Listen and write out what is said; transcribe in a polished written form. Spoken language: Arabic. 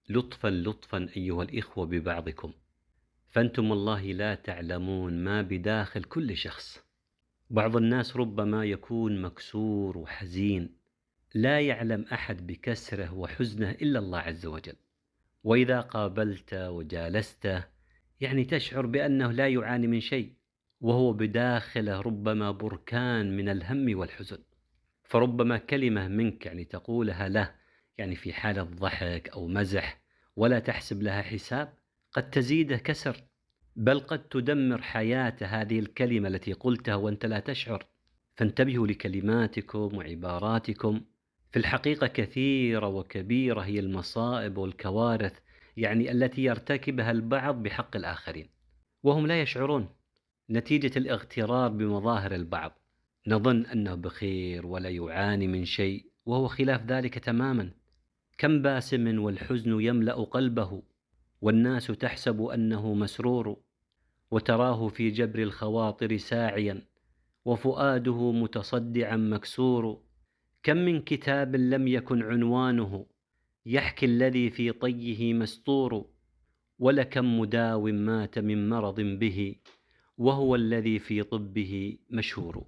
لطفا لطفا أيها الإخوة ببعضكم، فأنتم والله لا تعلمون ما بداخل كل شخص. بعض الناس ربما يكون مكسور وحزين، لا يعلم أحد بكسره وحزنه إلا الله عز وجل. وإذا قابلته وجالسته يعني تشعر بأنه لا يعاني من شيء، وهو بداخله ربما بركان من الهم والحزن. فربما كلمة منك يعني تقولها له يعني في حالة ضحك أو مزح ولا تحسب لها حساب، قد تزيده كسر، بل قد تدمر حياته هذه الكلمة التي قلتها وأنت لا تشعر. فانتبهوا لكلماتكم وعباراتكم. في الحقيقة كثيرة وكبيرة هي المصائب والكوارث يعني التي يرتكبها البعض بحق الآخرين وهم لا يشعرون، نتيجة الاغترار بمظاهر البعض. نظن أنه بخير ولا يعاني من شيء وهو خلاف ذلك تماما. كم باسم والحزن يملأ قلبه، والناس تحسب أنه مسرور، وتراه في جبر الخواطر ساعيا، وفؤاده متصدعا مكسور. كم من كتاب لم يكن عنوانه يحكي الذي في طيه مستور، ولكم مداو مات من مرض به وهو الذي في طبه مشهور.